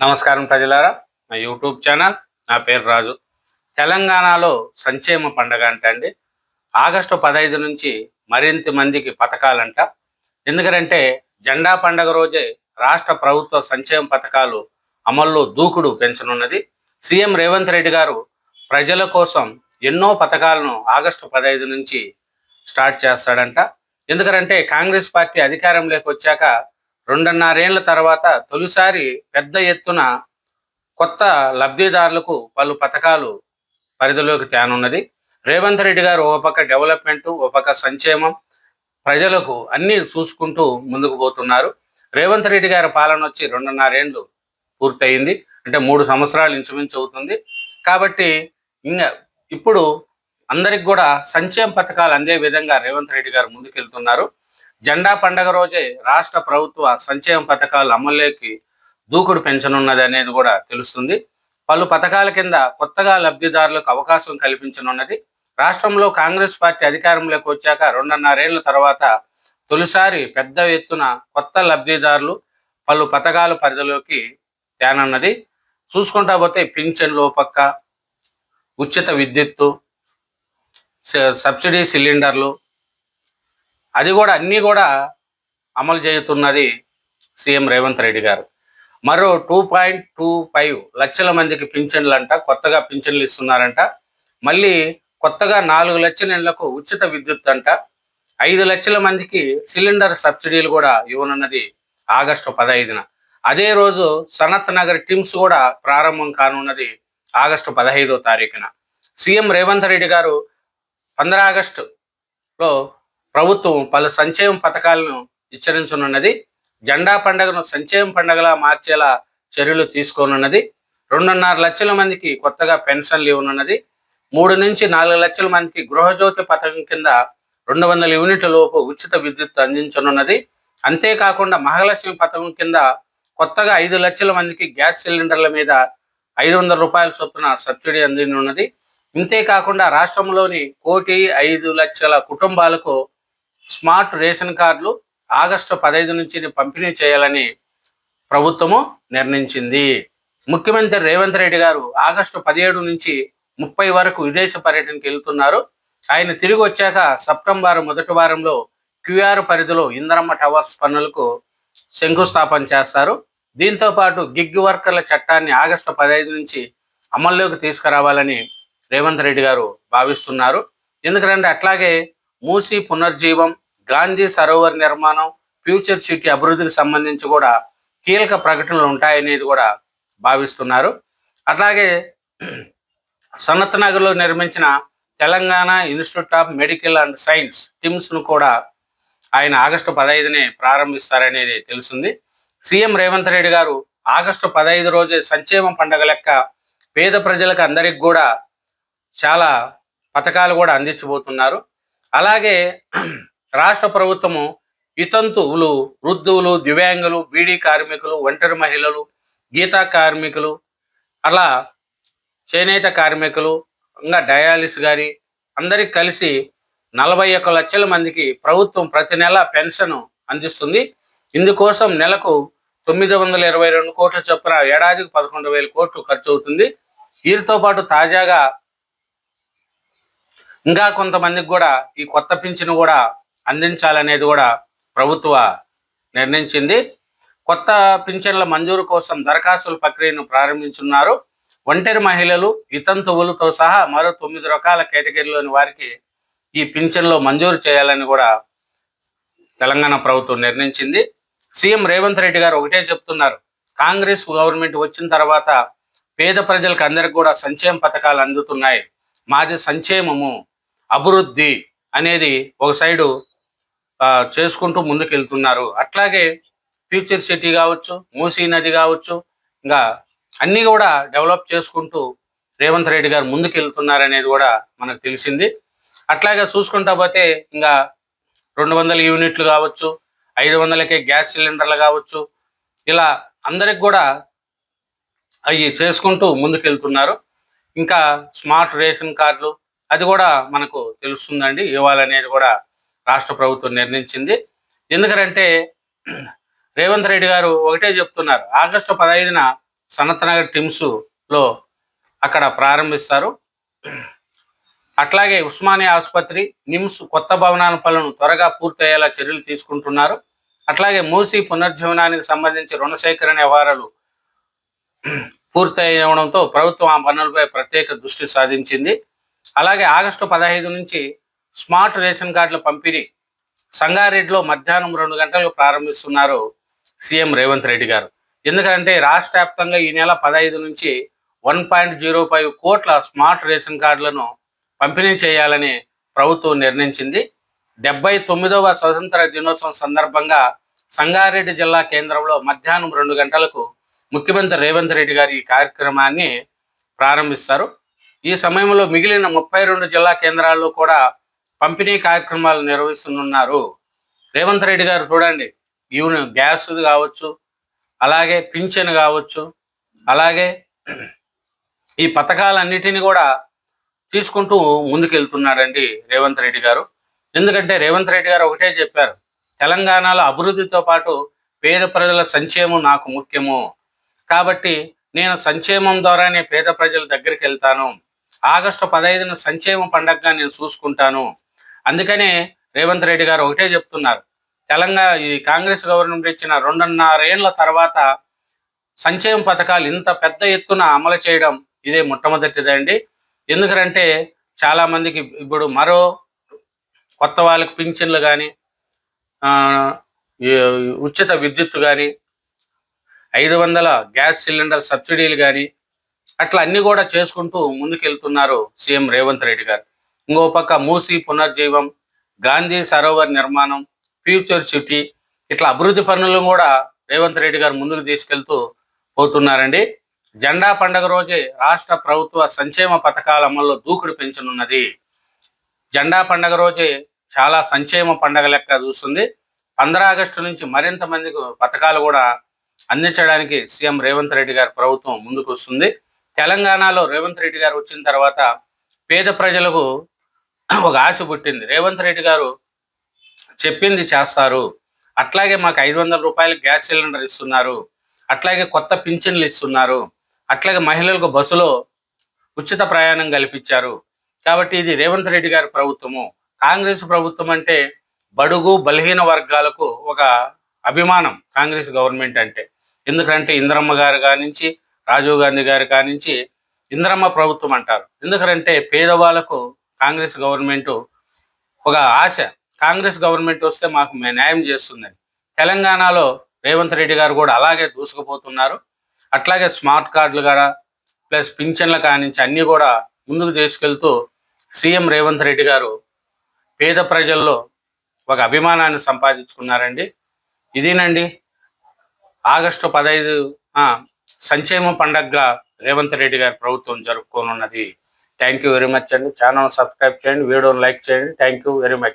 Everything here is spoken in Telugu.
నమస్కారం ప్రజలారా, నా యూట్యూబ్ ఛానల్. నా పేరు రాజు. తెలంగాణలో సంక్షేమ పండగ అండి. ఆగస్టు 15 నుంచి మరింత మందికి పథకాలంట. ఎందుకంటే జెండా పండగ రోజే రాష్ట్ర ప్రభుత్వ సంక్షేమ పథకాలు అమల్లో దూకుడు పెంచనున్నది. సీఎం రేవంత్ రెడ్డి గారు ప్రజల కోసం ఎన్నో పథకాలను ఆగస్టు 15 నుంచి స్టార్ట్ చేస్తాడంట. ఎందుకంటే కాంగ్రెస్ పార్టీ అధికారంలోకి వచ్చాక 2.5 ఏళ్ల తర్వాత తొలిసారి పెద్ద ఎత్తున కొత్త లబ్ధిదారులకు పలు పథకాలు పరిధిలోకి తేనున్నది. రేవంత్ రెడ్డి గారు ఒక పక్క డెవలప్మెంట్, ఒక పక్క సంక్షేమం, ప్రజలకు అన్నీ చూసుకుంటూ ముందుకు పోతున్నారు. రేవంత్ రెడ్డి గారి పాలన వచ్చి 2.5 ఏళ్ళు పూర్తయింది. అంటే 3 సంవత్సరాలు ఇంచుమించు అవుతుంది. కాబట్టి ఇంకా ఇప్పుడు అందరికి కూడా సంక్షేమ పథకాలు అందే విధంగా రేవంత్ రెడ్డి గారు ముందుకెళ్తున్నారు. జెండా పండగ రోజే రాష్ట్ర ప్రభుత్వ సంక్షేమ పథకాలు అమల్లోకి దూకుడు పెంచనున్నది అనేది కూడా తెలుస్తుంది. పలు పథకాల కింద కొత్తగా లబ్ధిదారులకు అవకాశం కల్పించనున్నది. రాష్ట్రంలో కాంగ్రెస్ పార్టీ అధికారంలోకి వచ్చాక 2.5 ఏళ్ల తర్వాత తొలిసారి పెద్ద ఎత్తున కొత్త లబ్ధిదారులు పలు పథకాల పరిధిలోకి తేనన్నది. చూసుకుంటా పోతే పింఛన్లు పక్క, ఉచిత విద్యుత్తు, సబ్సిడీ సిలిండర్లు, అది కూడా అన్నీ కూడా అమలు చేస్తున్నది సీఎం రేవంత్ రెడ్డి గారు. మరో 2.25 లక్షల మందికి పింఛన్లు అంట, కొత్తగా పింఛన్లు ఇస్తున్నారంట. మళ్ళీ కొత్తగా 4 లక్షల ఇళ్లకు ఉచిత విద్యుత్ అంట. 5 లక్షల మందికి సిలిండర్ సబ్సిడీలు కూడా ఇవ్వనున్నది ఆగస్టు 15న. అదే రోజు సనత్ నగర్ టిమ్స్ కూడా ప్రారంభం కానున్నది ఆగస్టు 15వ తారీఖున. సీఎం రేవంత్ రెడ్డి గారు 15 ఆగస్టులో ప్రభుత్వం పలు సంక్షేమ పథకాలను హెచ్చరించనున్నది. జెండా పండుగను సంక్షేమ పండుగలా మార్చేలా చర్యలు తీసుకోనున్నది. 2.5 లక్షల మందికి కొత్తగా పెన్షన్లు ఇవ్వనున్నది. 3 నుంచి 4 లక్షల మందికి గృహజ్యోతి పథకం కింద 200 యూనిట్ల లోపు ఉచిత విద్యుత్ అందించనున్నది. అంతేకాకుండా మహాలక్ష్మి పథకం కింద కొత్తగా 5 లక్షల మందికి గ్యాస్ సిలిండర్ల మీద 500 రూపాయల చొప్పున సబ్సిడీ అందినున్నది. ఇంతేకాకుండా రాష్ట్రంలోని 1,05,00,000 కుటుంబాలకు స్మార్ట్ రేషన్ కార్డులు ఆగస్టు 15 నుంచి పంపిణీ చేయాలని ప్రభుత్వము నిర్ణయించింది. ముఖ్యమంత్రి రేవంత్ రెడ్డి గారు ఆగస్టు 17 నుంచి 30 వరకు విదేశ పర్యటనకి వెళ్తున్నారు. ఆయన తిరిగి వచ్చాక సెప్టెంబర్ మొదటి వారంలో క్యూఆర్ పరిధిలో ఇంద్రమ్మ టవర్స్ పనులకు శంకుస్థాపన చేస్తారు. దీంతో పాటు గిగ్ వర్కర్ల చట్టాన్ని ఆగస్టు 15 నుంచి అమల్లోకి తీసుకురావాలని రేవంత్ రెడ్డి గారు భావిస్తున్నారు. ఎందుకంటే అట్లాగే మూసీ పునర్జీవం, గాంధీ సరోవర్ నిర్మాణం, ఫ్యూచర్ సిటీ అభివృద్ధికి సంబంధించి కూడా కీలక ప్రకటనలు ఉంటాయనేది కూడా భావిస్తున్నారు. అట్లాగే సనత్ నగర్లో నిర్మించిన Telangana institute of medical and science టిమ్స్ను కూడా ఆయన ఆగస్టు 15నే ప్రారంభిస్తారనేది తెలిసింది. సీఎం రేవంత్ రెడ్డి గారు ఆగస్టు 15 రోజే సంక్షేమ పండుగ లెక్క పేద ప్రజలకు అందరికి కూడా చాలా పథకాలు కూడా అందించబోతున్నారు. అలాగే రాష్ట్ర ప్రభుత్వము వితంతువులు, వృద్ధువులు, దివ్యాంగులు, బీడీ కార్మికులు, ఒంటరి మహిళలు, గీతా కార్మికులు, అలా చేనేత కార్మికులు, ఇంకా డయాలిస్ గారి అందరికి కలిసి 41 లక్షల మందికి ప్రభుత్వం ప్రతి నెల పెన్షన్ అందిస్తుంది. ఇందుకోసం నెలకు 922 కోట్ల చొప్పున ఏడాదికి 11,000 కోట్లు ఖర్చు అవుతుంది. వీరితో పాటు తాజాగా ఇంకా కొంతమందికి కూడా ఈ కొత్త పింఛను కూడా అందించాలనేది కూడా ప్రభుత్వ నిర్ణయించింది. కొత్త పింఛన్ల మంజూరు కోసం దరఖాస్తుల ప్రక్రియను ప్రారంభించున్నారు. ఒంటరి మహిళలు, వితంతువులతో సహా మరో 9 రకాల కేటగిరీలోని వారికి ఈ పింఛన్లో మంజూరు చేయాలని కూడా తెలంగాణ ప్రభుత్వం నిర్ణయించింది. సీఎం రేవంత్ రెడ్డి గారు ఒకటే చెప్తున్నారు, కాంగ్రెస్ గవర్నమెంట్ వచ్చిన తర్వాత పేద ప్రజలకు అందరికి కూడా సంక్షేమ పథకాలు అందుతున్నాయి. మాది సంక్షేమము, అభివృద్ధి అనేది ఒక సైడు చేసుకుంటూ ముందుకెళ్తున్నారు. అట్లాగే ఫ్యూచర్ సిటీ కావచ్చు, మూసీ నది కావచ్చు, ఇంకా అన్నీ కూడా డెవలప్ చేసుకుంటూ రేవంత్ రెడ్డి గారు ముందుకెళ్తున్నారనేది కూడా మనకు తెలిసింది. అట్లాగే చూసుకుంటా పోతే ఇంకా 200 యూనిట్లు కావచ్చు, 500కే గ్యాస్ సిలిండర్లు కావచ్చు, ఇలా అందరికి కూడా అవి చేసుకుంటూ ముందుకెళ్తున్నారు. ఇంకా స్మార్ట్ రేషన్ కార్డులు అది కూడా మనకు తెలుస్తుందండి, ఇవ్వాలనేది కూడా రాష్ట్ర ప్రభుత్వం నిర్ణయించింది. ఎందుకంటే రేవంత్ రెడ్డి గారు ఒకటే చెప్తున్నారు, ఆగస్టు 15న సనత్ నగర్ లో అక్కడ ప్రారంభిస్తారు. అట్లాగే ఉస్మానియా ఆసుపత్రి, నిమ్స్ కొత్త భవనాల పనులను త్వరగా పూర్తయ్యేలా చర్యలు తీసుకుంటున్నారు. అట్లాగే మూసీ పునర్జీవనానికి సంబంధించి రుణ సేకరణ వ్యవహారాలు పూర్తయ్యడంతో ప్రభుత్వం ఆ పనులపై ప్రత్యేక దృష్టి సాధించింది. అలాగే ఆగస్టు 15 నుంచి స్మార్ట్ రేషన్ కార్డుల పంపిణీ సంగారెడ్డిలో మధ్యాహ్నం 2 గంటలకు ప్రారంభిస్తున్నారు సీఎం రేవంత్ రెడ్డి గారు. ఎందుకంటే రాష్ట్ర వ్యాప్తంగా ఈ నెల 15 నుంచి 1.05 కోట్ల స్మార్ట్ రేషన్ కార్డులను పంపిణీ చేయాలని ప్రభుత్వం నిర్ణయించింది. 79వ స్వతంత్ర దినోత్సవం సందర్భంగా సంగారెడ్డి జిల్లా కేంద్రంలో మధ్యాహ్నం 2 గంటలకు ముఖ్యమంత్రి రేవంత్ రెడ్డి గారు ఈ కార్యక్రమాన్ని ప్రారంభిస్తారు. ఈ సమయంలో మిగిలిన 32 జిల్లా కేంద్రాల్లో కూడా పంపిణీ కార్యక్రమాలు నిర్వహిస్తున్నారు. రేవంత్ రెడ్డి గారు చూడండి, గ్యాస్ కావచ్చు, అలాగే పింఛన్ కావచ్చు, అలాగే ఈ పథకాలన్నిటిని కూడా తీసుకుంటూ ముందుకెళ్తున్నాడండి రేవంత్ రెడ్డి గారు. ఎందుకంటే రేవంత్ రెడ్డి గారు ఒకటే చెప్పారు, తెలంగాణలో అభివృద్ధితో పాటు పేద ప్రజల సంక్షేమం నాకు ముఖ్యము, కాబట్టి నేను సంక్షేమం ద్వారానే పేద ప్రజల దగ్గరికి వెళ్తాను, ఆగస్టు 15న సంక్షేమ పండగగా నేను చూసుకుంటాను. అందుకనే రేవంత్ రెడ్డి గారు ఒకటే చెప్తున్నారు, ఈ కాంగ్రెస్ గవర్నమెంట్ ఇచ్చిన 2.5 ఏళ్ల తర్వాత సంక్షేమ పథకాలు ఇంత పెద్ద ఎత్తున అమలు చేయడం ఇదే మొట్టమొదటిదండి. ఎందుకంటే చాలా మందికి ఇప్పుడు మరో కొత్త వాళ్ళకి పింఛన్లు కానీ, ఉచిత విద్యుత్ కానీ, 500 గ్యాస్ సిలిండర్ సబ్సిడీలు కానీ, అట్లా అన్ని కూడా చేసుకుంటూ ముందుకెళ్తున్నారు సీఎం రేవంత్ రెడ్డి గారు. ఇంకో పక్క మూసీ పునర్జీవం, గాంధీ సరోవర్ నిర్మాణం, ఫ్యూచర్ సిటీ, ఇట్లా అభివృద్ధి పనులను కూడా రేవంత్ రెడ్డి గారు ముందుకు తీసుకెళ్తూ పోతున్నారండి. జెండా పండుగ రోజే రాష్ట్ర ప్రభుత్వ సంక్షేమ పథకాల అమల్లో దూకుడు పెంచనున్నది. జెండా పండుగ రోజే చాలా సంక్షేమ పండుగ లెక్క చూస్తుంది. 15 ఆగస్టు నుంచి మరింత మందికి పథకాలు కూడా అందించడానికి సీఎం రేవంత్ రెడ్డి గారి ప్రభుత్వం ముందుకు వస్తుంది. తెలంగాణలో రేవంత్ రెడ్డి గారు వచ్చిన తర్వాత పేద ప్రజలకు ఒక ఆశ పుట్టింది. రేవంత్ రెడ్డి గారు చెప్పింది చేస్తారు, అట్లాగే మాకు 500 రూపాయలు గ్యాస్ సిలిండర్ ఇస్తున్నారు, అట్లాగే కొత్త పింఛన్లు ఇస్తున్నారు, అట్లాగే మహిళలకు బస్సులో ఉచిత ప్రయాణం కల్పించారు. కాబట్టి ఇది రేవంత్ రెడ్డి గారి ప్రభుత్వము. కాంగ్రెస్ ప్రభుత్వం అంటే బడుగు బలహీన వర్గాలకు ఒక అభిమానం కాంగ్రెస్ గవర్నమెంట్ అంటే. ఎందుకంటే ఇందిరమ్మ గారు కానించి, రాజీవ్ గాంధీ గారు కానించి ఇందిరమ్మ ప్రభుత్వం అంటారు. ఎందుకంటే పేదవాళ్ళకు కాంగ్రెస్ గవర్నమెంట్ ఒక ఆశ, కాంగ్రెస్ గవర్నమెంట్ వస్తే మాకు న్యాయం చేస్తుందని. తెలంగాణలో రేవంత్ రెడ్డి గారు కూడా అలాగే దూసుకుపోతున్నారు. అట్లాగే స్మార్ట్ కార్డులు కూడా ప్లస్ పింఛన్ల కానించి అన్నీ కూడా ముందుకు తీసుకెళ్తూ సీఎం రేవంత్ రెడ్డి గారు పేద ప్రజల్లో ఒక అభిమానాన్ని సంపాదించుకున్నారండి. ఇదేనండి ఆగస్టు 15 సంక్షేమ పండగగా రేవంత్ రెడ్డి గారి ప్రభుత్వం జరుపుకోనున్నది. థ్యాంక్ యూ వెరీ మచ్ అండి. ఛానల్ సబ్స్క్రైబ్ చేయండి, వీడియోని లైక్ చేయండి. Thank you very much.